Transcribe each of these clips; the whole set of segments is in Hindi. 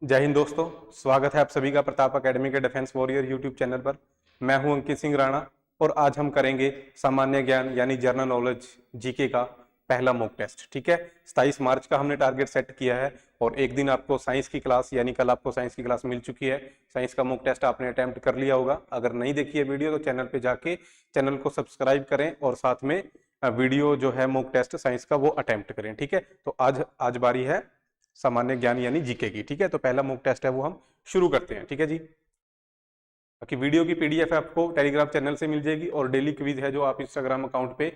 जय हिंद दोस्तों, स्वागत है आप सभी का प्रताप एकेडमी के डिफेंस वॉरियर यूट्यूब चैनल पर। मैं हूं अंकित सिंह राणा और आज हम करेंगे सामान्य ज्ञान यानी जनरल नॉलेज जीके का पहला मॉक टेस्ट। ठीक है, 27 मार्च का हमने टारगेट सेट किया है और एक दिन आपको साइंस की क्लास यानी कल आपको साइंस की क्लास मिल चुकी है। साइंस का मॉक टेस्ट आपने अटेम्प्ट कर लिया होगा। अगर नहीं देखी है वीडियो तो चैनल पर जाके चैनल को सब्सक्राइब करें और साथ में वीडियो जो है मॉक टेस्ट साइंस का वो अटेम्प्ट करें। ठीक है, तो आज बारी है सामान्य ज्ञान यानी जीके की। ठीक है, तो पहला मॉक टेस्ट है वो हम शुरू करते हैं। ठीक है जी, बाकी वीडियो की पीडीएफ आपको टेलीग्राम चैनल से मिल जाएगी और डेली क्विज है जो आप इंस्टाग्राम अकाउंट पे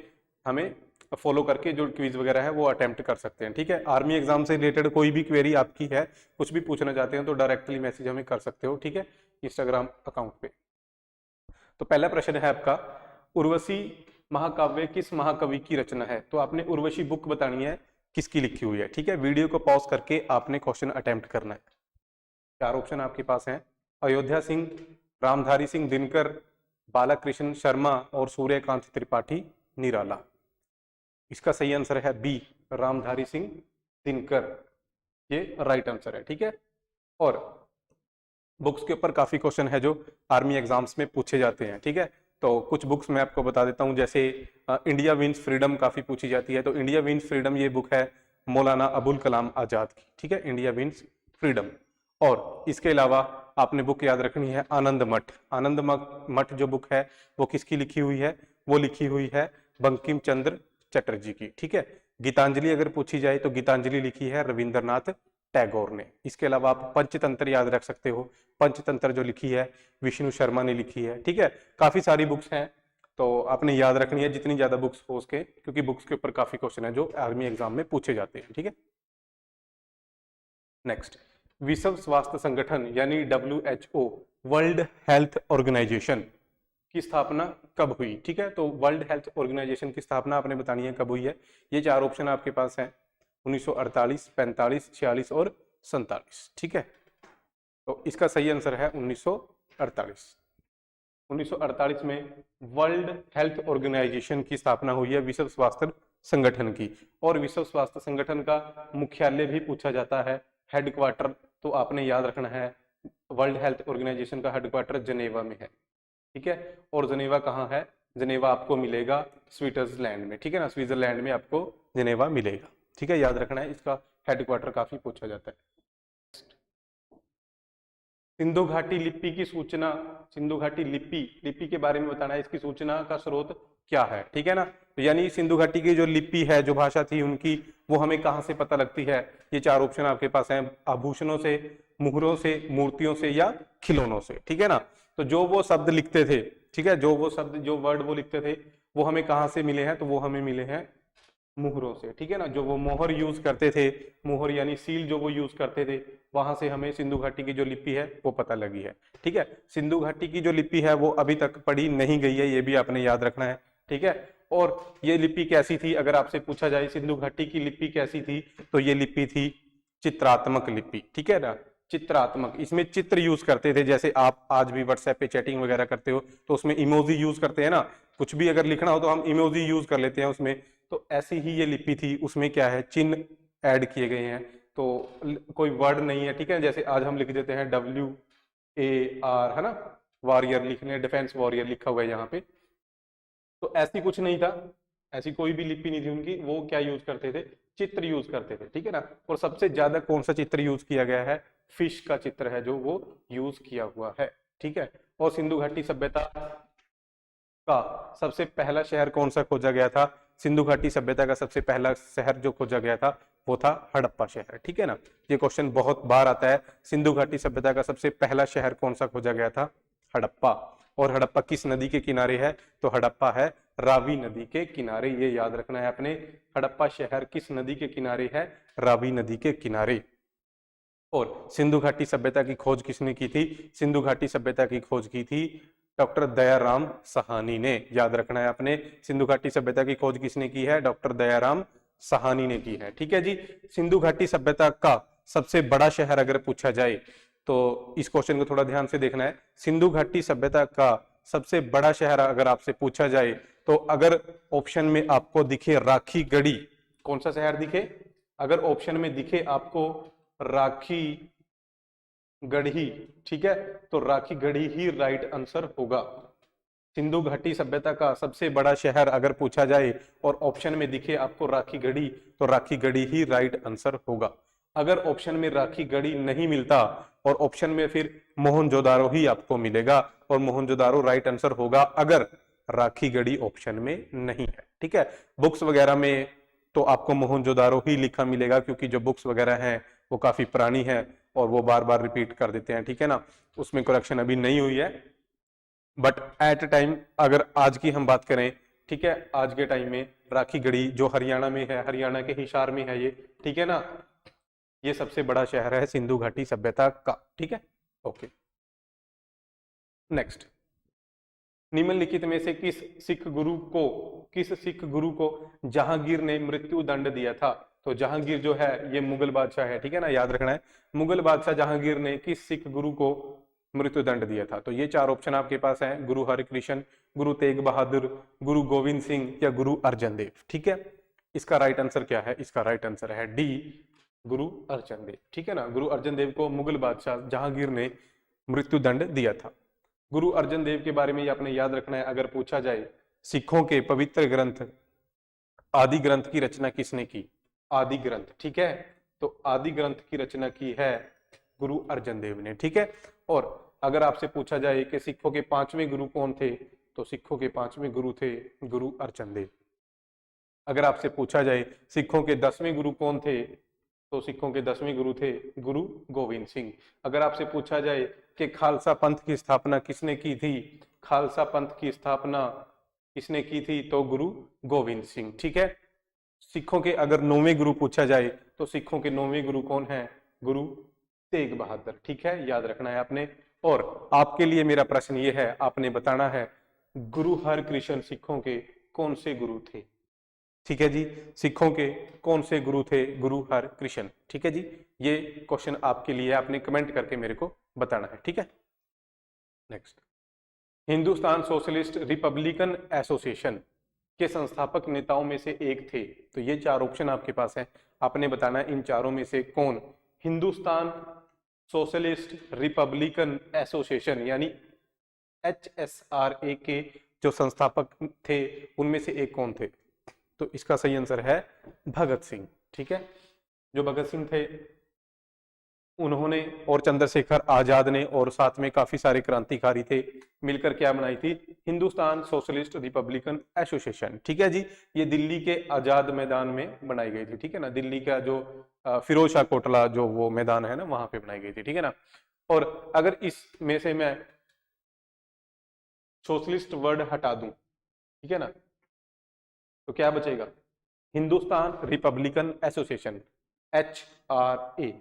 हमें फॉलो करके जो क्विज वगैरह है वो अटेम्प्ट कर सकते हैं। ठीक है, आर्मी एग्जाम से रिलेटेड कोई भी क्वेरी आपकी है, कुछ भी पूछना चाहते हैं तो डायरेक्टली मैसेज हमें कर सकते हो। ठीक है, इंस्टाग्राम अकाउंट पे। तो पहला प्रश्न है आपका, उर्वशी महाकाव्य किस महाकवि की रचना है? तो आपने उर्वशी बुक बतानी है किसकी लिखी हुई है। ठीक है, वीडियो को पॉज करके आपने क्वेश्चन अटेम्प्ट करना है। चार ऑप्शन आपके पास हैं, अयोध्या सिंह, रामधारी सिंह दिनकर, बालाकृष्ण शर्मा और सूर्यकांत त्रिपाठी निराला। इसका सही आंसर है बी, रामधारी सिंह दिनकर, ये राइट आंसर है। ठीक है, और बुक्स के ऊपर काफी क्वेश्चन है जो आर्मी एग्जाम्स में पूछे जाते हैं। ठीक है, तो कुछ बुक्स मैं आपको बता देता हूं, जैसे इंडिया विंस फ्रीडम काफी पूछी जाती है। तो इंडिया विंस फ्रीडम ये बुक है मौलाना अबुल कलाम आजाद की। ठीक है, इंडिया विंस फ्रीडम। और इसके अलावा आपने बुक याद रखनी है आनंद मठ। आनंद मठ जो बुक है वो किसकी लिखी हुई है? वो लिखी हुई है बंकिम चंद्र चटर्जी की। ठीक है, गीतांजलि अगर पूछी जाए तो गीतांजलि लिखी है रविंद्रनाथ टैगोर ने। इसके अलावा आप पंचतंत्र याद रख सकते हो, पंचतंत्र जो लिखी है विष्णु शर्मा ने लिखी है। ठीक है, काफी सारी बुक्स हैं तो आपने याद रखनी है जितनी ज्यादा बुक्स हो उसके, क्योंकि बुक्स के ऊपर काफी क्वेश्चन है जो आर्मी एग्जाम में पूछे जाते हैं। ठीक है, नेक्स्ट, विश्व स्वास्थ्य संगठन यानी WHO वर्ल्ड हेल्थ ऑर्गेनाइजेशन की स्थापना कब हुई? ठीक है, तो वर्ल्ड हेल्थ ऑर्गेनाइजेशन की स्थापना आपने बतानी है कब हुई है। ये चार ऑप्शन आपके पास है, 1948, 45, 46 और 47। ठीक है, तो इसका सही आंसर है 1948। 1948 में वर्ल्ड हेल्थ ऑर्गेनाइजेशन की स्थापना हुई है, विश्व स्वास्थ्य संगठन की। और विश्व स्वास्थ्य संगठन का मुख्यालय भी पूछा जाता है, हेडक्वार्टर, तो आपने याद रखना है वर्ल्ड हेल्थ ऑर्गेनाइजेशन का हेडक्वार्टर जनेवा में है। ठीक है, और जनेवा कहाँ है? जनेवा आपको मिलेगा स्विट्जरलैंड में। ठीक है ना, स्विट्जरलैंड में आपको जनेवा मिलेगा। ठीक है, याद रखना है, इसका हेडक्वार्टर काफी पूछा जाता है। सिंधु घाटी लिपि की सूचना, सिंधु घाटी लिपि के बारे में बताना है, इसकी सूचना का स्रोत क्या है? ठीक है ना, तो यानी सिंधु घाटी की जो लिपि है, जो भाषा थी उनकी, वो हमें कहां से पता लगती है? ये चार ऑप्शन आपके पास हैं, आभूषणों से, मुहरों से, मूर्तियों से या खिलौनों से। ठीक है ना, तो जो वो शब्द लिखते थे, ठीक है, जो वो शब्द, जो वर्ड वो लिखते थे, वो हमें कहां से मिले हैं? तो वो हमें मिले हैं मुहरों से। ठीक है ना, जो वो मोहर यूज करते थे, मोहर यानी सील जो वो यूज करते थे, वहां से हमें सिंधु घाटी की जो लिपि है वो पता लगी है। ठीक है, सिंधु घाटी की जो लिपि है वो अभी तक पढ़ी नहीं गई है, ये भी आपने याद रखना है। ठीक है, और ये लिपि कैसी थी? अगर आपसे पूछा जाए सिंधु घाटी की लिपि कैसी थी, तो ये लिपि थी चित्रात्मक लिपि। ठीक है ना, चित्रात्मक, इसमें चित्र यूज करते थे। जैसे आप आज भी व्हाट्सएप पे चैटिंग वगैरह करते हो तो उसमें इमोजी यूज करते हैं ना, कुछ भी अगर लिखना हो तो हम इमोजी यूज कर लेते हैं उसमें। तो ऐसी ही ये लिपि थी, उसमें क्या है, चिन्ह ऐड किए गए हैं, तो कोई वर्ड नहीं है। ठीक है, जैसे आज हम लिख देते हैं WAR, है ना, वॉरियर लिखने, डिफेंस वॉरियर लिखा हुआ है यहाँ पे, तो ऐसी कुछ नहीं था, ऐसी कोई भी लिपि नहीं थी उनकी। वो क्या यूज करते थे? चित्र यूज करते थे। ठीक है ना, और सबसे ज्यादा कौन सा चित्र यूज किया गया है? फिश का चित्र है जो वो यूज किया हुआ है। ठीक है, और सिंधु घाटी सभ्यता का सबसे पहला शहर कौन सा खोजा गया था? सिंधु घाटी सभ्यता का सबसे पहला शहर जो खोजा गया था वो था हड़प्पा शहर। ठीक है ना, ये क्वेश्चन बहुत बार आता है, सिंधु घाटी सभ्यता का सबसे पहला शहर कौन सा खोजा गया था? हड़प्पा। और हड़प्पा किस नदी के किनारे है? तो हड़प्पा है रावी नदी के किनारे, ये याद रखना है आपने। हड़प्पा शहर किस नदी के किनारे है? रावी नदी के किनारे। और सिंधु घाटी सभ्यता की खोज किसने की थी? सिंधु घाटी सभ्यता की खोज की थी डॉक्टर दयाराम साहनी ने। याद रखना है आपने, सिंधु घाटी सभ्यता की खोज किसने की है? डॉक्टर दयाराम साहनी ने की है। ठीक है जी, सिंधु घाटी सभ्यता का सबसे बड़ा शहर अगर पूछा जाए तो इस क्वेश्चन को थोड़ा ध्यान से देखना है। सिंधु घाटी सभ्यता का सबसे बड़ा शहर अगर आपसे पूछा जाए तो अगर ऑप्शन में आपको दिखे राखी गढ़ी, कौन सा शहर दिखे? अगर ऑप्शन में दिखे आपको राखी गढ़ी, ठीक है, तो राखी गढ़ी ही राइट आंसर होगा। सिंधु घाटी सभ्यता का सबसे बड़ा शहर अगर पूछा जाए और ऑप्शन में दिखे आपको राखी गढ़ी, तो राखी गढ़ी ही राइट आंसर होगा। अगर ऑप्शन में राखी गढ़ी नहीं मिलता और ऑप्शन में फिर मोहनजोदारो ही आपको मिलेगा, और मोहनजोदारो राइट आंसर होगा अगर राखी गढ़ी ऑप्शन में नहीं है। ठीक है, बुक्स वगैरह में तो आपको मोहनजोदारो ही लिखा मिलेगा, क्योंकि जो बुक्स वगैरह हैं वो काफी पुरानी है और वो बार बार रिपीट कर देते हैं, ठीक है ना, उसमें करेक्शन अभी नहीं हुई है। बट एट टाइम अगर आज की हम बात करें, ठीक है, आज के टाइम में राखी गढ़ी जो हरियाणा में है, हरियाणा के हिसार में है ये, ठीक है ना, ये सबसे बड़ा शहर है सिंधु घाटी सभ्यता का। ठीक है, ओके। नेक्स्ट, निम्नलिखित में से किस सिख गुरु को जहांगीर ने मृत्यु दंड दिया था? तो जहांगीर जो है ये मुगल बादशाह है, ठीक है ना, याद रखना है, मुगल बादशाह जहांगीर ने किस सिख गुरु को मृत्यु दंड दिया था? तो ये चार ऑप्शन आपके पास हैं, गुरु हरिकृष्ण, गुरु तेग बहादुर, गुरु गोविंद सिंह या गुरु अर्जन देव। ठीक है, इसका राइट आंसर क्या है? इसका राइट आंसर है डी, गुरु अर्जन देव। ठीक है ना, गुरु अर्जन देव को मुगल बादशाह जहांगीर ने मृत्यु दंड दिया था। गुरु अर्जन देव के बारे में आपने याद रखना है, अगर पूछा जाए सिखों के पवित्र ग्रंथ आदि ग्रंथ की रचना किसने की? आदि ग्रंथ, ठीक है, तो आदि ग्रंथ की रचना की है गुरु अर्जन देव ने। ठीक है, और अगर आपसे पूछा जाए कि सिखों के 5वें गुरु कौन थे, तो सिखों के 5वें गुरु थे गुरु अर्जन देव। अगर आपसे पूछा जाए सिखों के 10वें गुरु कौन थे, तो सिखों के 10वें गुरु थे गुरु गोविंद सिंह। अगर आपसे पूछा जाए कि खालसा पंथ की स्थापना किसने की थी, खालसा पंथ की स्थापना किसने की थी, तो गुरु गोविंद सिंह। ठीक है, सिखों के अगर 9वें गुरु पूछा जाए, तो सिखों के 9वें गुरु कौन है? गुरु तेग बहादुर। ठीक है, याद रखना है आपने। और आपके लिए मेरा प्रश्न ये है, आपने बताना है गुरु हरकृष्ण सिखों के कौन से गुरु थे? ठीक है जी, सिखों के कौन से गुरु थे? गुरु हरकृष्ण। ठीक है जी, ये क्वेश्चन आपके लिए, आपने कमेंट करके मेरे को बताना है। ठीक है, next, Hindustan socialist Republican association के संस्थापक नेताओं में से एक थे। तो ये चार ऑप्शन आपके पास है, आपने बताना है इन चारों में से कौन हिंदुस्तान सोशलिस्ट रिपब्लिकन एसोसिएशन यानी HSRA के जो संस्थापक थे उनमें से एक कौन थे? तो इसका सही आंसर है भगत सिंह। ठीक है, जो भगत सिंह थे उन्होंने और चंद्रशेखर आजाद ने और साथ में काफी सारे क्रांतिकारी थे, मिलकर क्या बनाई थी? Hindustan socialist Republican association. ठीक है जी, ये दिल्ली के आजाद मैदान में बनाई गई थी। ठीक है ना, दिल्ली का जो फिरोज शाह कोटला जो वो मैदान है ना, वहां पे बनाई गई थी। ठीक है ना, और अगर इस में से मैं सोशलिस्ट वर्ड हटा दूं, ठीक है ना, तो क्या बचेगा? Hindustan Republican association, HRA।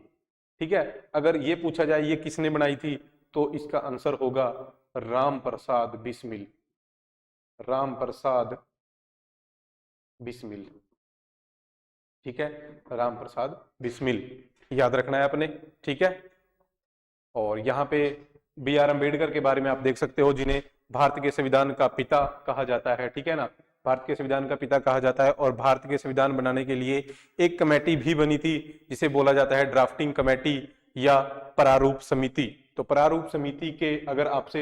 ठीक है, अगर ये पूछा जाए ये किसने बनाई थी, तो इसका आंसर होगा राम प्रसाद बिस्मिल। राम प्रसाद बिस्मिल। ठीक है, राम प्रसाद बिस्मिल, याद रखना है आपने। ठीक है, और यहाँ पे BR अम्बेडकर के बारे में आप देख सकते हो, जिन्हें भारत के संविधान का पिता कहा जाता है। ठीक है ना, भारत के संविधान का पिता कहा जाता है, और भारत के संविधान बनाने के लिए एक कमेटी भी बनी थी जिसे बोला जाता है ड्राफ्टिंग कमेटी या प्रारूप समिति। तो प्रारूप समिति के अगर आपसे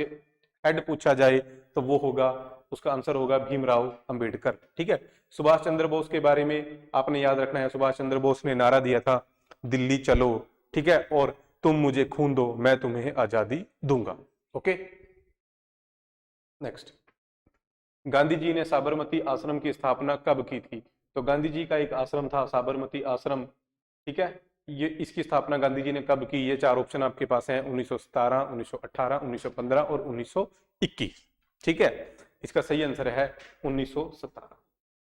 हेड पूछा जाए तो वो होगा, उसका आंसर होगा भीमराव अंबेडकर। ठीक है, सुभाष चंद्र बोस के बारे में आपने याद रखना है, सुभाष चंद्र बोस ने नारा दिया था दिल्ली चलो। ठीक है, और तुम मुझे खून दो मैं तुम्हें आजादी दूंगा। ओके, नेक्स्ट, गांधी जी ने साबरमती आश्रम की स्थापना कब की थी? तो गांधी जी का एक आश्रम था साबरमती आश्रम। ठीक है, ये इसकी स्थापना गांधी जी ने कब की? ये चार ऑप्शन आपके पास हैं, 1917, 1918, 1915 और 1921। ठीक है, इसका सही आंसर है 1917।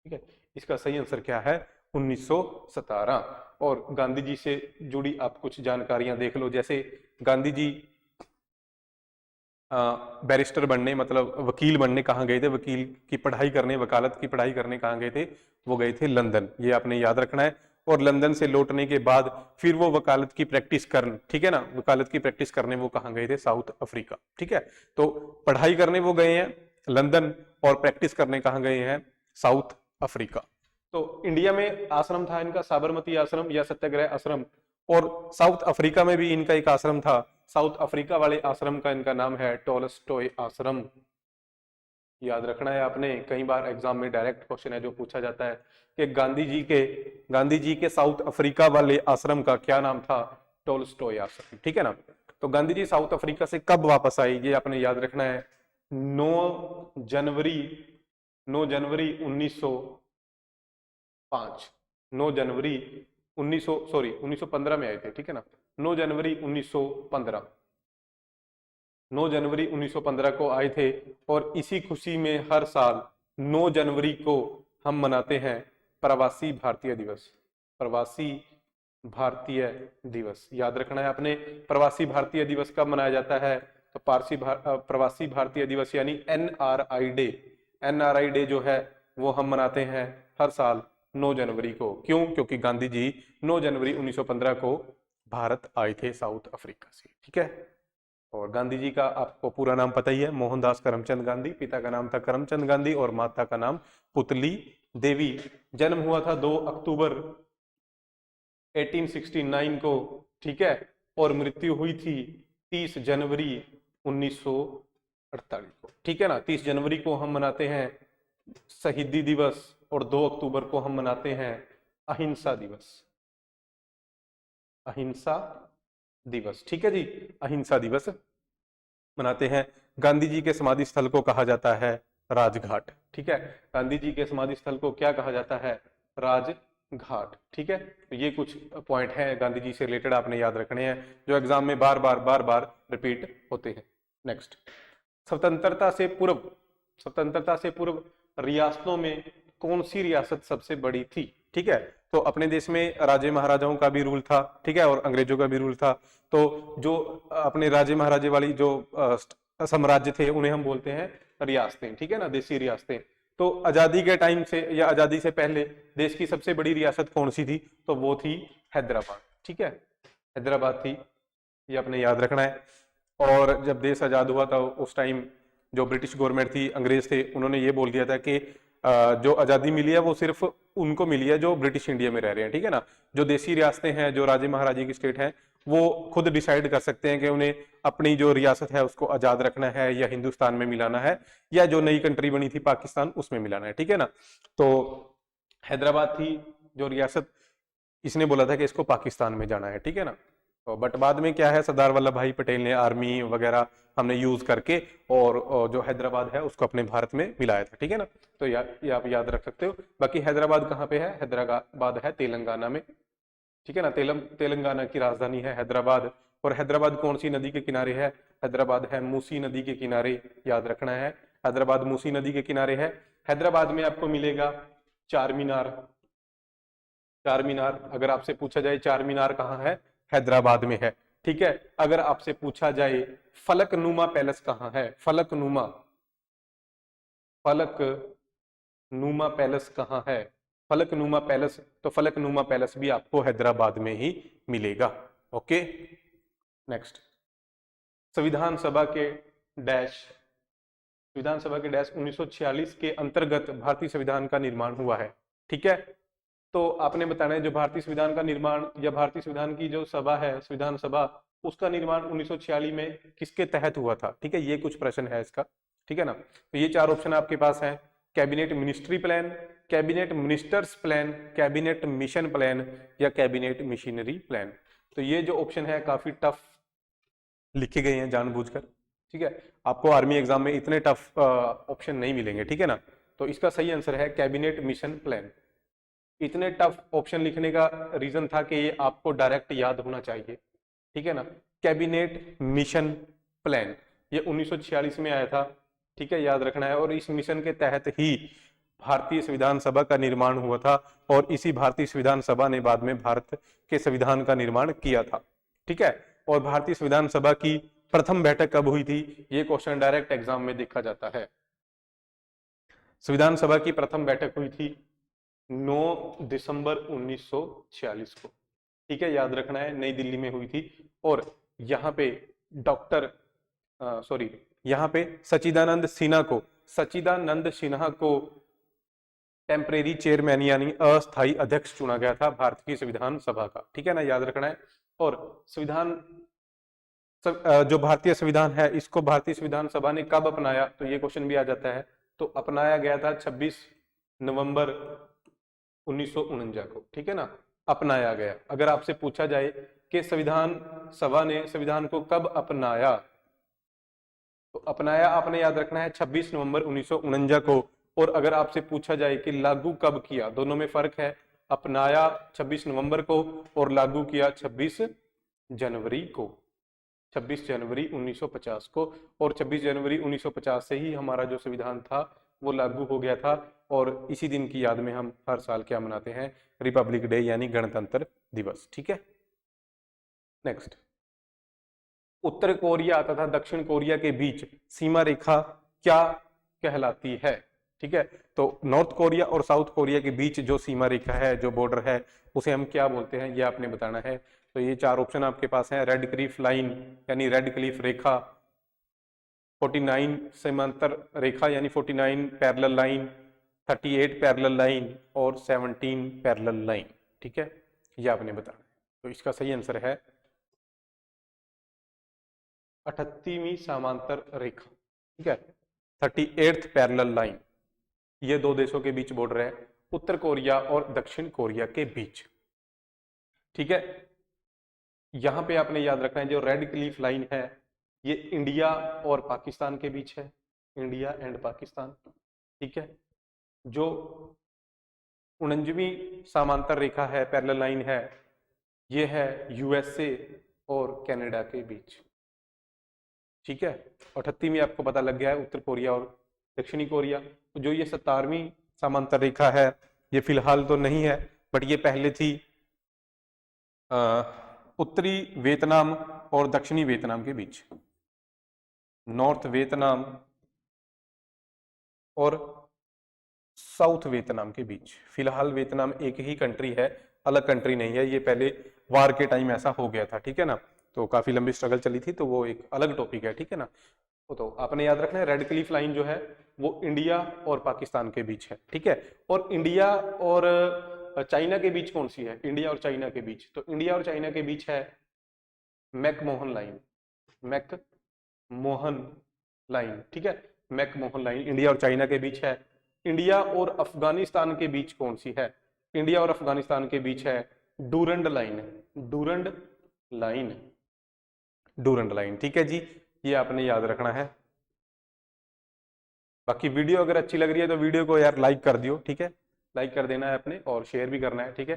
ठीक है, इसका सही आंसर क्या है? 1917। और गांधी जी से जुड़ी आप कुछ जानकारियां देख लो, जैसे गांधी जी बैरिस्टर बनने मतलब वकील बनने कहाँ गए थे? वकील की पढ़ाई करने, वकालत की पढ़ाई करने कहाँ गए थे? वो गए थे लंदन, ये आपने याद रखना है। और लंदन से लौटने के बाद फिर वो वकालत की प्रैक्टिस करने, ठीक है ना, वकालत की प्रैक्टिस करने वो कहाँ गए थे? South Africa. ठीक है, तो पढ़ाई करने वो गए हैं लंदन और प्रैक्टिस करने कहाँ गए हैं? South Africa. तो इंडिया में आश्रम था इनका साबरमती आश्रम या सत्याग्रह आश्रम, और साउथ अफ्रीका में भी इनका एक आश्रम था साउथ अफ्रीका वाले आश्रम का इनका नाम है टोल्स्टॉय आश्रम। याद रखना है आपने, कई बार एग्जाम में डायरेक्ट क्वेश्चन है जो पूछा जाता है कि गांधी जी के साउथ अफ्रीका वाले आश्रम का क्या नाम था, टोल्स्टॉय आश्रम, ठीक है ना। तो गांधी जी साउथ अफ्रीका से कब वापस आए ये आपने याद रखना है, 9 जनवरी 1905, 9 जनवरी 1915 में आए थे, ठीक है ना, 9 जनवरी 1915, 9 जनवरी 1915 को आए थे। और इसी खुशी में हर साल 9 जनवरी को हम मनाते हैं प्रवासी भारतीय दिवस। प्रवासी भारतीय दिवस याद रखना है आपने। प्रवासी भारतीय दिवस कब मनाया जाता है, तो प्रवासी भारतीय दिवस यानी NRI डे, NRI डे जो है वो हम मनाते हैं हर साल 9 जनवरी को। क्यों? क्योंकि गांधी जी 9 जनवरी 1915 को भारत आए थे साउथ अफ्रीका से, ठीक है। और गांधी जी का आपको पूरा नाम पता ही है, मोहनदास करमचंद गांधी। पिता का नाम था करमचंद गांधी और माता का नाम पुतली देवी। जन्म हुआ था 2 अक्टूबर 1869 को, ठीक है। और मृत्यु हुई थी 30 जनवरी 1948 को, ठीक है ना। 30 जनवरी को हम मनाते हैं शहीदी दिवस और 2 अक्टूबर को हम मनाते हैं अहिंसा दिवस। अहिंसा दिवस, ठीक है जी, अहिंसा दिवस मनाते हैं। गांधी जी के समाधि स्थल को कहा जाता है राजघाट, ठीक है। गांधी जी के समाधि स्थल को क्या कहा जाता है, राजघाट, ठीक है। तो ये कुछ पॉइंट हैं गांधी जी से रिलेटेड आपने याद रखने हैं जो एग्जाम में बार बार रिपीट होते हैं। नेक्स्ट, स्वतंत्रता से पूर्व रियासतों में कौन सी रियासत सबसे बड़ी थी, ठीक है। तो अपने देश में राजे महाराजाओं का भी रूल था, ठीक है, और अंग्रेजों का भी रूल था। तो जो अपने राजे महाराजे वाली जो साम्राज्य थे उन्हें हम बोलते हैं रियासतें, ठीक है ना, देसी रियासतें। तो आजादी के टाइम से या आजादी से पहले देश की सबसे बड़ी रियासत कौन सी थी, तो वो थी हैदराबाद, ठीक है, हैदराबाद थी, ये आपने याद रखना है। और जब देश आजाद हुआ था उस टाइम जो ब्रिटिश गवर्नमेंट थी, अंग्रेज थे, उन्होंने ये बोल दिया था कि जो आजादी मिली है वो सिर्फ उनको मिली है जो ब्रिटिश इंडिया में रह रहे हैं, ठीक है ना। जो देसी रियासतें हैं, जो राजे महाराजे की स्टेट है, वो खुद डिसाइड कर सकते हैं कि उन्हें अपनी जो रियासत है उसको आजाद रखना है या हिंदुस्तान में मिलाना है या जो नई कंट्री बनी थी पाकिस्तान उसमें मिलाना है, ठीक है ना। तो हैदराबाद थी जो रियासत, इसने बोला था कि इसको पाकिस्तान में जाना है, ठीक है ना। तो बट बाद में क्या है, सरदार वल्लभ भाई पटेल ने आर्मी वगैरह हमने यूज करके और जो हैदराबाद है उसको अपने भारत में मिलाया था, ठीक है ना। तो ये आप याद रख सकते हो। बाकी हैदराबाद कहाँ पे है, हैदराबाद है तेलंगाना में, ठीक है ना। तेलंगाना की राजधानी है हैदराबाद। और हैदराबाद कौन सी नदी के किनारे है, हैदराबाद है मूसी नदी के किनारे, याद रखना है, हैदराबाद मूसी नदी के किनारे है। हैदराबाद में आपको मिलेगा चार मीनार। चार मीनार, अगर आपसे पूछा जाए चार मीनार कहाँ है, हैदराबाद में है, ठीक है। अगर आपसे पूछा जाए फलकनुमा पैलेस कहाँ है, फलकनुमा पैलेस कहाँ है, फलकनुमा पैलेस, तो फलकनुमा पैलेस भी आपको हैदराबाद में ही मिलेगा। ओके, नेक्स्ट, संविधान सभा के डैश 1946 के अंतर्गत भारतीय संविधान का निर्माण हुआ है, ठीक है। तो आपने बताना है जो भारतीय संविधान का निर्माण या भारतीय संविधान की जो सभा है, संविधान सभा, उसका निर्माण 1946 में किसके तहत हुआ था, ठीक है। ये कुछ प्रश्न है इसका, ठीक है ना। तो ये 4 ऑप्शन आपके पास है, cabinet ministry plan, cabinet ministers plan, cabinet mission plan या कैबिनेट मिशनरी प्लान। तो ये जो ऑप्शन है काफी टफ लिखे गए हैं जानबूझकर, ठीक है। आपको आर्मी एग्जाम में इतने टफ ऑप्शन नहीं मिलेंगे, ठीक है ना। तो इसका सही आंसर है कैबिनेट मिशन प्लान। इतने टफ ऑप्शन लिखने का रीजन था कि ये आपको डायरेक्ट याद होना चाहिए, ठीक है ना। कैबिनेट मिशन प्लान ये 1946 में आया था, ठीक है, याद रखना है। और इस मिशन के तहत ही भारतीय संविधान सभा का निर्माण हुआ था और इसी भारतीय संविधान सभा ने बाद में भारत के संविधान का निर्माण किया था, ठीक है। और भारतीय संविधान सभा की प्रथम बैठक कब हुई थी, ये क्वेश्चन डायरेक्ट एग्जाम में देखा जाता है। संविधान सभा की प्रथम बैठक हुई थी 9 दिसंबर 1946 को, ठीक है, याद रखना है, नई दिल्ली में हुई थी। और यहाँ पे यहाँ पे सच्चिदानंद सिन्हा को टेम्परेरी चेयरमैन यानी अस्थायी अध्यक्ष चुना गया था भारत की संविधान सभा का, ठीक है ना, याद रखना है। और जो भारतीय संविधान है इसको भारतीय संविधान सभा ने कब अपनाया, तो ये क्वेश्चन भी आ जाता है। तो अपनाया गया था 26 नवंबर 1949 को, ठीक है ना, अपनाया गया। अगर आपसे पूछा जाए कि संविधान सभा ने संविधान को कब अपनाया, तो अपनाया आपने याद रखना है 26 नवंबर 1949 को। और अगर आपसे पूछा जाए कि लागू कब किया, दोनों में फर्क है। अपनाया 26 नवंबर को और लागू किया 26 जनवरी को, 26 जनवरी 1950 को। और 26 जनवरी 1950 से ही हमारा जो संविधान था वो लागू हो गया था। और इसी दिन की याद में हम हर साल क्या मनाते हैं, रिपब्लिक डे यानी गणतंत्र दिवस, ठीक है। नेक्स्ट, उत्तर कोरिया तथा दक्षिण कोरिया के बीच सीमा रेखा क्या कहलाती है, ठीक है। तो नॉर्थ कोरिया और साउथ कोरिया के बीच जो सीमा रेखा है, जो बॉर्डर है, उसे हम क्या बोलते हैं, ये आपने बताना है। तो ये चार ऑप्शन आपके पास हैं। रेड क्लिफ लाइन यानी रेड क्लिफ रेखा, 49 समांतर रेखा यानी 49 पैरेलल लाइन, 38 पैरेलल लाइन और 17 पैरेलल लाइन, ठीक है, ये आपने बताना है। तो इसका सही आंसर है 38वीं समांतर रेखा, ठीक है, 38th पैरेलल लाइन। ये दो देशों के बीच बॉर्डर है, उत्तर कोरिया और दक्षिण कोरिया के बीच, ठीक है। यहां पे आपने याद रखना है जो रेड क्लिफ लाइन है ये इंडिया और पाकिस्तान के बीच है, इंडिया एंड पाकिस्तान, ठीक है। जो 49वीं समांतर रेखा है, पैरेलल लाइन है, ये है यूएसए और कनाडा के बीच, ठीक है। 38वीं आपको पता लग गया है, उत्तर कोरिया और दक्षिणी कोरिया। तो जो ये 17वीं समांतर रेखा है ये फिलहाल तो नहीं है, बट ये पहले थी उत्तरी वियतनाम और दक्षिणी वियतनाम के बीच, नॉर्थ वियतनाम और साउथ वियतनाम के बीच। फिलहाल वियतनाम एक ही कंट्री है, अलग कंट्री नहीं है। ये पहले वार के टाइम ऐसा हो गया था, ठीक है ना, तो काफी लंबी स्ट्रगल चली थी, तो वो एक अलग टॉपिक है, ठीक है ना। तो आपने याद रखना है रेड क्लिफ लाइन जो है वो इंडिया और पाकिस्तान के बीच है, ठीक है। और इंडिया और चाइना के बीच कौन सी है, इंडिया और चाइना के बीच, तो इंडिया और चाइना के बीच है मैकमोहन लाइन, मैकमोहन लाइन, ठीक है, मैकमोहन लाइन इंडिया और चाइना के बीच है। इंडिया और अफगानिस्तान के बीच कौन सी है, इंडिया और अफगानिस्तान के बीच है Durand line, Durand line, Durand line, ठीक है जी, ये आपने याद रखना है। बाकी वीडियो अगर अच्छी लग रही है तो वीडियो को यार लाइक कर दियो, ठीक है, लाइक कर देना है अपने, और शेयर भी करना है, ठीक है।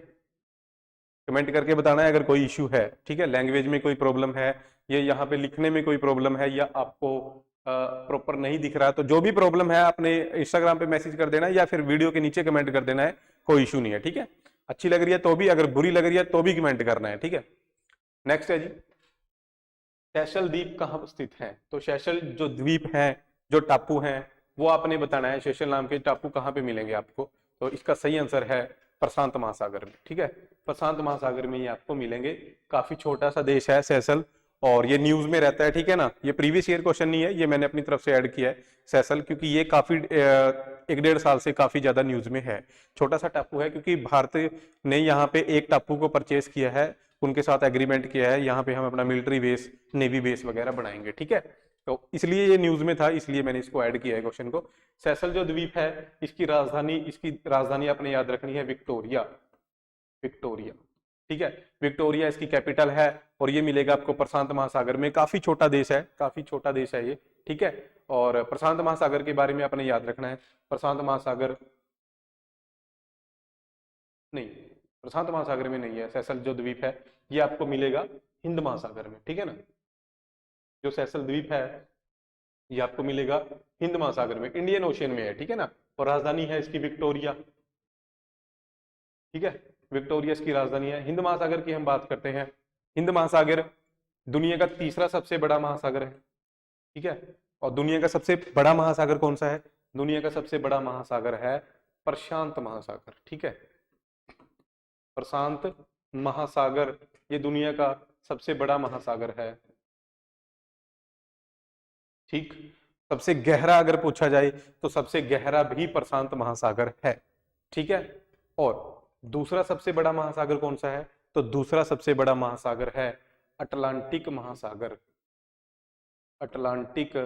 कमेंट करके बताना है अगर कोई इश्यू है, ठीक है, लैंग्वेज में कोई प्रॉब्लम है, ये यहाँ पे लिखने में कोई प्रॉब्लम है, या आपको प्रॉपर नहीं दिख रहा, तो जो भी प्रॉब्लम है आपने इंस्टाग्राम पे मैसेज कर देना है या फिर वीडियो के नीचे कमेंट कर देना है, कोई इशू नहीं है, ठीक है। अच्छी लग रही है तो भी, अगर बुरी लग रही है तो भी कमेंट करना है, ठीक है। नेक्स्ट है जी, सेशल द्वीप कहाँ स्थित है, तो सेशल जो द्वीप है, जो टापू हैं, वो आपने बताना है। सेशल नाम के टापू कहाँ पे मिलेंगे आपको, तो इसका सही आंसर है प्रशांत महासागर में, ठीक है, प्रशांत महासागर में ये आपको मिलेंगे। काफी छोटा सा देश है सेशल, और ये न्यूज में रहता है, ठीक है ना। ये प्रीवियस ईयर क्वेश्चन नहीं है, ये मैंने अपनी तरफ से ऐड किया है सेशल, क्योंकि ये काफी 1-1.5 साल से काफी ज्यादा न्यूज में है। छोटा सा टापू है, क्योंकि भारत ने यहाँ पे एक टापू को परचेज किया है, उनके साथ एग्रीमेंट किया है, यहाँ पे हम अपना मिलिट्री बेस, नेवी बेस वगैरह बनाएंगे, ठीक है। तो इसलिए ये न्यूज में था, इसलिए मैंने इसको ऐड किया है क्वेश्चन को। सेशल जो द्वीप है इसकी राजधानी आपने याद रखनी है विक्टोरिया, विक्टोरिया, ठीक है, विक्टोरिया इसकी कैपिटल है। और ये मिलेगा आपको प्रशांत महासागर में, काफी छोटा देश है, काफी छोटा देश है ये, ठीक है। और प्रशांत महासागर के बारे में आपने याद रखना है, प्रशांत महासागर नहीं, प्रशांत महासागर में नहीं है सेशल जो द्वीप है, ये आपको मिलेगा हिंद महासागर में, ठीक है ना। जो सेशल द्वीप है ये आपको मिलेगा हिंद महासागर में, इंडियन ओशियन में है, ठीक है ना। और राजधानी है इसकी विक्टोरिया, ठीक है, विक्टोरिया इसकी राजधानी है। हिंद महासागर की हम बात करते हैं, हिंद महासागर दुनिया का तीसरा सबसे बड़ा महासागर है, ठीक है। और दुनिया का सबसे बड़ा महासागर कौन सा है, दुनिया का सबसे बड़ा महासागर है प्रशांत महासागर, ठीक है, प्रशांत महासागर ये दुनिया का सबसे बड़ा महासागर है, ठीक। सबसे गहरा अगर पूछा जाए तो सबसे गहरा भी प्रशांत महासागर है, ठीक है। और दूसरा सबसे बड़ा महासागर कौन सा है, तो दूसरा सबसे बड़ा महासागर है अटलांटिक महासागर, अटलांटिक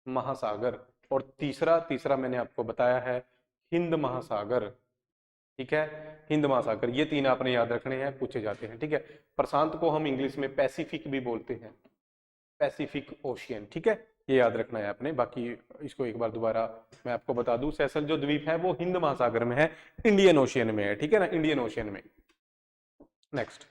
महासागर, और तीसरा मैंने आपको बताया है हिंद महासागर। ठीक है, हिंद महासागर, ये तीन आपने याद रखने हैं, पूछे जाते हैं। ठीक है, प्रशांत को हम इंग्लिश में पैसिफिक भी बोलते हैं, पैसिफिक ओशियन। ठीक है, ये याद रखना है आपने। बाकी इसको एक बार दोबारा मैं आपको बता दूं, सेशल जो द्वीप है वो हिंद महासागर में है, इंडियन ओशियन में है। ठीक है ना, इंडियन ओशियन में। नेक्स्ट,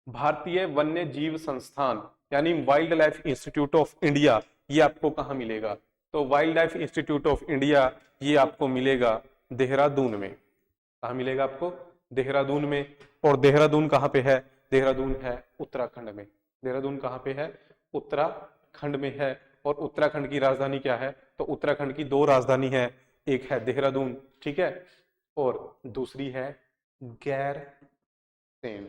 भारतीय वन्य जीव संस्थान यानी wild life institute of India, ये आपको कहाँ मिलेगा? तो wild life institute of India ये आपको मिलेगा देहरादून में। कहाँ मिलेगा आपको? देहरादून में। और देहरादून कहाँ पे है? देहरादून है उत्तराखंड में। देहरादून कहाँ पे है? उत्तराखंड में है। और उत्तराखंड की राजधानी क्या है? तो उत्तराखंड की दो राजधानी है, एक है देहरादून, ठीक है, और दूसरी है गैरसैंण।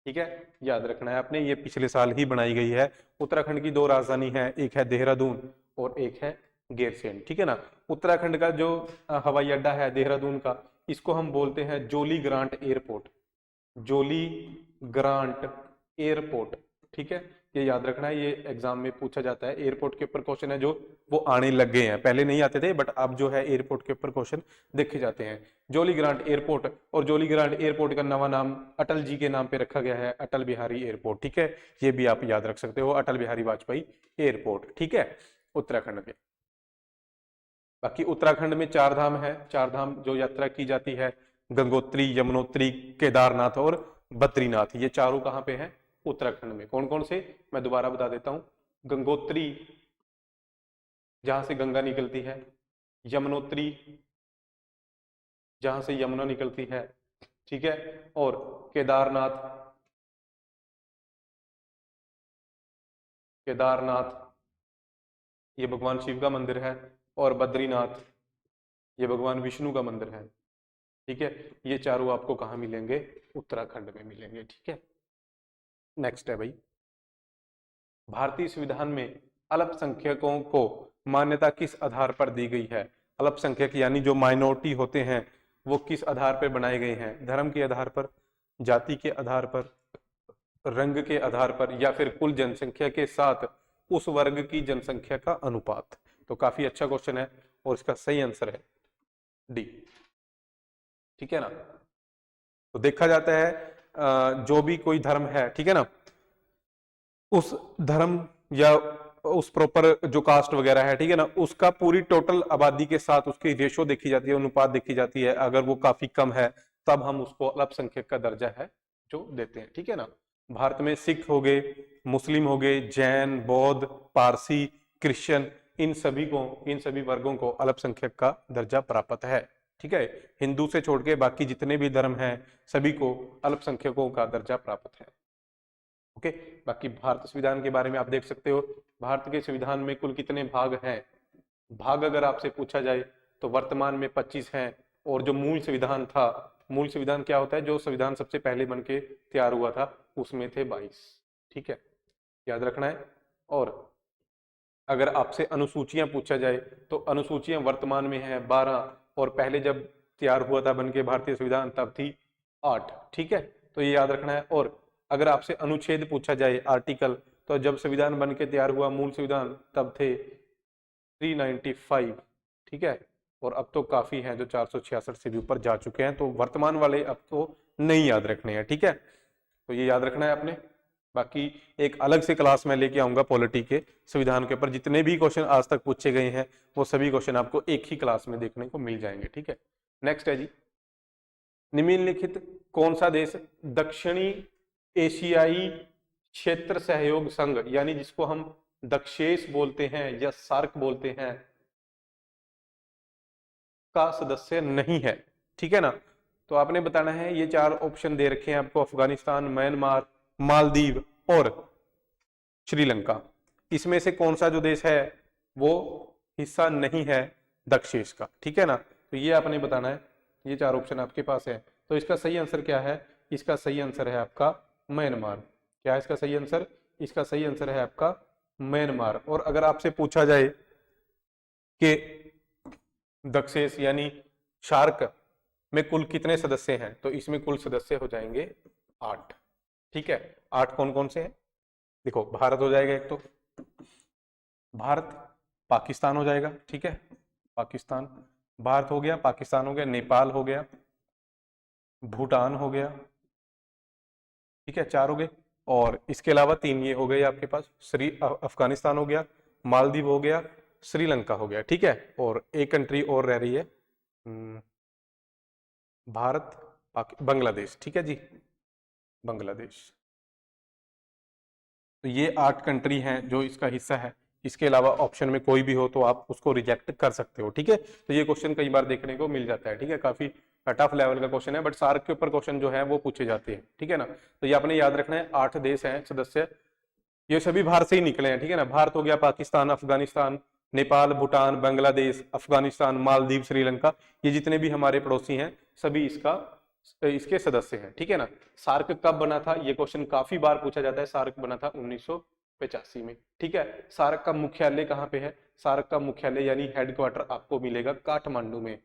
ठीक है, याद रखना है आपने, ये पिछले साल ही बनाई गई है। उत्तराखंड की दो राजधानी है, एक है देहरादून और एक है गैरसैंण। ठीक है ना। उत्तराखंड का जो हवाई अड्डा है देहरादून का, इसको हम बोलते हैं जोली ग्रांट एयरपोर्ट। जोली ग्रांट एयरपोर्ट। ठीक है, ये याद रखना है, ये एग्जाम में पूछा जाता है। एयरपोर्ट के ऊपर क्वेश्चन है जो वो आने लग गए हैं, पहले नहीं आते थे बट अब जो है एयरपोर्ट के ऊपर क्वेश्चन देखे जाते हैं। जोली ग्रांट एयरपोर्ट, और जोली ग्रांट एयरपोर्ट का नवा नाम अटल जी के नाम पे रखा गया है, अटल बिहारी एयरपोर्ट। ठीक है, ये भी आप याद रख सकते हो, अटल बिहारी वाजपेयी एयरपोर्ट। ठीक है, उत्तराखंड में। बाकी उत्तराखंड में चार धाम है, चार धाम जो यात्रा की जाती है, गंगोत्री, यमुनोत्री, केदारनाथ और बद्रीनाथ। ये चारों कहाँ पे हैं? उत्तराखंड में। कौन कौन से? मैं दोबारा बता देता हूं। गंगोत्री जहां से गंगा निकलती है, यमुनोत्री जहां से यमुना निकलती है, ठीक है, और केदारनाथ, केदारनाथ ये भगवान शिव का मंदिर है, और बद्रीनाथ ये भगवान विष्णु का मंदिर है। ठीक है, ये चारों आपको कहाँ मिलेंगे? उत्तराखंड में मिलेंगे। ठीक है, नेक्स्ट है भाई, भारतीय संविधान में अल्पसंख्यकों को मान्यता किस आधार पर दी गई है? अल्पसंख्यक यानी जो माइनॉरिटी होते हैं वो किस आधार पर बनाए गए हैं? धर्म के आधार पर, जाति के आधार पर, रंग के आधार पर, या फिर कुल जनसंख्या के साथ उस वर्ग की जनसंख्या का अनुपात? तो काफी अच्छा क्वेश्चन है और इसका सही आंसर है डी। ठीक है ना। तो देखा जाता है जो भी कोई धर्म है, ठीक है ना, उस धर्म या उस प्रॉपर जो कास्ट वगैरह है, ठीक है ना, उसका पूरी टोटल आबादी के साथ उसकी रेशो देखी जाती है, अनुपात देखी जाती है। अगर वो काफी कम है तब हम उसको अल्पसंख्यक का दर्जा है जो देते हैं। ठीक है ना। भारत में सिख हो गए, मुस्लिम हो गए, जैन, बौद्ध, पारसी, क्रिश्चियन, इन सभी वर्गों को अल्पसंख्यक का दर्जा प्राप्त है। ठीक है, हिंदू से छोड़ के बाकी जितने भी धर्म हैं सभी को अल्पसंख्यकों का दर्जा प्राप्त है। ओके, बाकी भारत संविधान के बारे में आप देख सकते हो, भारत के संविधान में कुल कितने भाग हैं? भाग अगर आपसे पूछा जाए तो वर्तमान में 25 हैं, और जो मूल संविधान था, मूल संविधान क्या होता है? जो संविधान सबसे पहले बन के तैयार हुआ था उसमें थे 22। ठीक है, याद रखना है। और अगर आपसे अनुसूचियां पूछा जाए तो अनुसूचियां वर्तमान में है 12, और पहले जब तैयार हुआ था बन के भारतीय संविधान तब थी 8। ठीक है, तो ये याद रखना है। और अगर आपसे अनुच्छेद पूछा जाए, आर्टिकल, तो जब संविधान बन के तैयार हुआ मूल संविधान तब थे 395। ठीक है, और अब तो काफी हैं जो 466 से भी ऊपर जा चुके हैं, तो वर्तमान वाले अब तो नहीं याद रखने हैं। ठीक है, तो ये याद रखना है आपने। बाकी एक अलग से क्लास में लेके आऊंगा पॉलिटी के संविधान के ऊपर, जितने भी क्वेश्चन आज तक पूछे गए हैं वो सभी क्वेश्चन आपको एक ही क्लास में देखने को मिल जाएंगे। ठीक है, नेक्स्ट है जी, निम्नलिखित कौन सा देश दक्षिणी एशियाई क्षेत्र सहयोग संघ, यानी जिसको हम दक्षेस बोलते हैं या सार्क बोलते हैं, का सदस्य नहीं है? ठीक है ना। तो आपने बताना है, ये चार ऑप्शन दे रखे हैं आपको, अफगानिस्तान, म्यांमार, मालदीव और श्रीलंका। इसमें से कौन सा जो देश है वो हिस्सा नहीं है दक्षेस का? ठीक है ना, तो ये आपने बताना है। ये चार ऑप्शन आपके पास है, तो इसका सही आंसर क्या है? इसका सही आंसर है आपका म्यांमार। क्या है इसका सही आंसर? इसका सही आंसर है आपका म्यांमार। और अगर आपसे पूछा जाए कि दक्षेस यानी शार्क में कुल कितने सदस्य हैं, तो इसमें कुल सदस्य हो जाएंगे 8। ठीक है, 8 कौन कौन से हैं? देखो भारत हो जाएगा एक तो, भारत, पाकिस्तान हो जाएगा, ठीक है, पाकिस्तान, भारत हो गया, पाकिस्तान हो गया, नेपाल हो गया, भूटान हो गया, ठीक है, 4 हो गए। और इसके अलावा 3 ये हो गए आपके पास, अफगानिस्तान हो गया, मालदीव हो गया, श्रीलंका हो गया, ठीक है। और एक कंट्री और रह रही है, भारत, बांग्लादेश, ठीक है जी, बांग्लादेश। तो ये 8 कंट्री हैं जो इसका हिस्सा है। इसके अलावा ऑप्शन में कोई भी हो तो आप उसको रिजेक्ट कर सकते हो, ठीक है। तो ये क्वेश्चन कई बार देखने को मिल जाता है, ठीक है, काफी टफ लेवल का क्वेश्चन है, बट सार्क के ऊपर क्वेश्चन जो है वो पूछे जाते हैं, ठीक है ना। तो ये आपने याद रखना है, 8 देश हैं सदस्य, ये सभी भारत से ही निकले हैं, ठीक है ना। भारत हो गया, पाकिस्तान, अफगानिस्तान, नेपाल, भूटान, बांग्लादेश, अफगानिस्तान, मालदीव, श्रीलंका, ये जितने भी हमारे पड़ोसी हैं सभी इसके सदस्य हैं, ठीक है ना। सार्क कब बना था, ये क्वेश्चन काफी बार पूछा जाता है। सार्क बना था 1985 में, ठीक है। सार्क का मुख्यालय कहाँ पे है, सार्क का मुख्यालय यानी हेडक्वार्टर आपको मिलेगा काठमांडू में,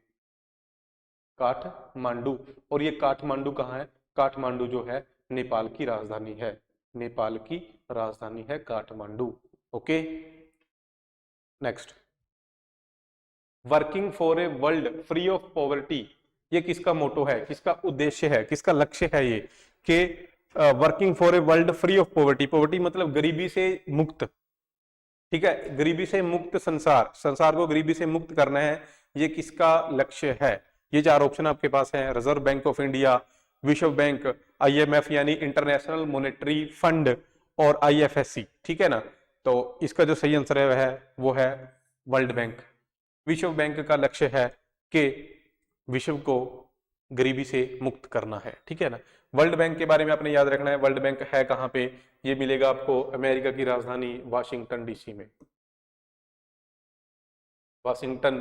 काठमांडू। और ये काठमांडू कहाँ है, काठमांडू जो है नेपाल की राजधानी है, नेपाल की राजधानी है Kathmandu, okay. Next, working for a world free of poverty, ये किसका मोटो है, किसका उद्देश्य है, किसका लक्ष्य है ये, कि working for a world free of poverty, poverty मतलब गरीबी से मुक्त, ठीक है, गरीबी से मुक्त संसार, संसार को गरीबी से मुक्त करना है, ये किसका लक्ष्य है। ये 4 ऑप्शन आपके पास हैं, रिजर्व बैंक ऑफ इंडिया, विश्व बैंक, IMF यानी इंटरनेशनल मॉनेटरी फंड, और IFSC, ठीक है ना। तो इसका जो सही आंसर है वो है वर्ल्ड बैंक। विश्व बैंक का लक्ष्य है कि विश्व को गरीबी से मुक्त करना है, ठीक है ना। वर्ल्ड बैंक के बारे में आपने याद रखना है, वर्ल्ड बैंक है कहाँ पे, ये मिलेगा आपको अमेरिका की राजधानी वाशिंगटन DC में, वाशिंगटन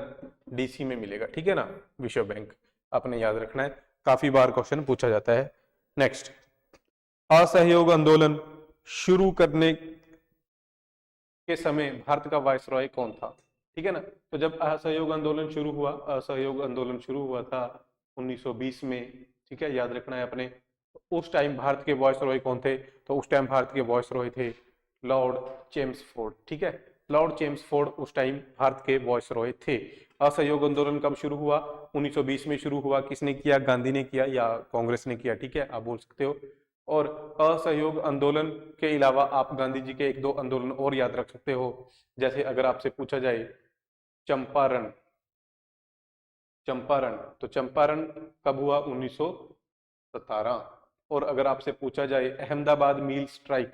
DC में मिलेगा, ठीक है ना, विश्व बैंक आपने याद रखना है, काफी बार क्वेश्चन पूछा जाता है। नेक्स्ट, असहयोग आंदोलन शुरू करने के समय भारत का वायसरॉय कौन था, ठीक है ना। तो जब असहयोग आंदोलन शुरू हुआ, असहयोग आंदोलन शुरू हुआ था 1920 में, ठीक है, याद रखना है अपने। उस टाइम भारत के वायसरॉय कौन थे, तो उस टाइम भारत के वायसरॉय थे लॉर्ड चेम्सफोर्ड, ठीक है, लॉर्ड चेम्सफोर्ड उस टाइम भारत के वायसरॉय थे। असहयोग आंदोलन कब शुरू हुआ, 1920 में शुरू हुआ। किसने किया, गांधी ने किया या कांग्रेस ने किया, ठीक है, आप बोल सकते हो। और असहयोग आंदोलन के अलावा आप गांधी जी के 1-2 आंदोलन और याद रख सकते हो, जैसे अगर आपसे पूछा जाए चंपारण, चंपारण, तो चंपारण कब हुआ, 1917। और अगर आपसे पूछा जाए अहमदाबाद मील स्ट्राइक,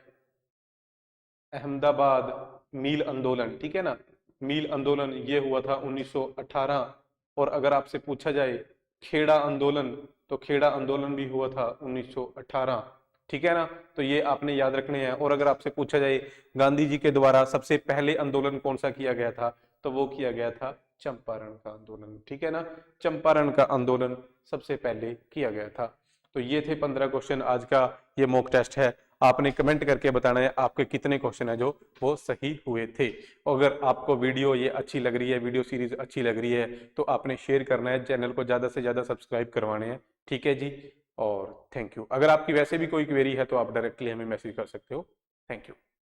अहमदाबाद मील आंदोलन, ठीक है ना, मील आंदोलन ये हुआ था 1918। और अगर आपसे पूछा जाए खेड़ा आंदोलन, तो खेड़ा आंदोलन भी हुआ था 1918, ठीक है ना। तो ये आपने याद रखने हैं। और अगर आपसे पूछा जाए गांधी जी के द्वारा सबसे पहले आंदोलन कौन सा किया गया था, तो वो किया गया था चंपारण का आंदोलन, ठीक है ना, चंपारण का आंदोलन सबसे पहले किया गया था। तो ये थे 15 क्वेश्चन, आज का ये मॉक टेस्ट है। आपने कमेंट करके बताना है आपके कितने क्वेश्चन है जो वो सही हुए थे। अगर आपको वीडियो ये अच्छी लग रही है, वीडियो सीरीज अच्छी लग रही है, तो आपने शेयर करना है, चैनल को ज़्यादा से ज़्यादा सब्सक्राइब करवाने हैं, ठीक है जी। और थैंक यू। अगर आपकी वैसे भी कोई क्वेरी है तो आप डायरेक्टली हमें मैसेज कर सकते हो। Thank you.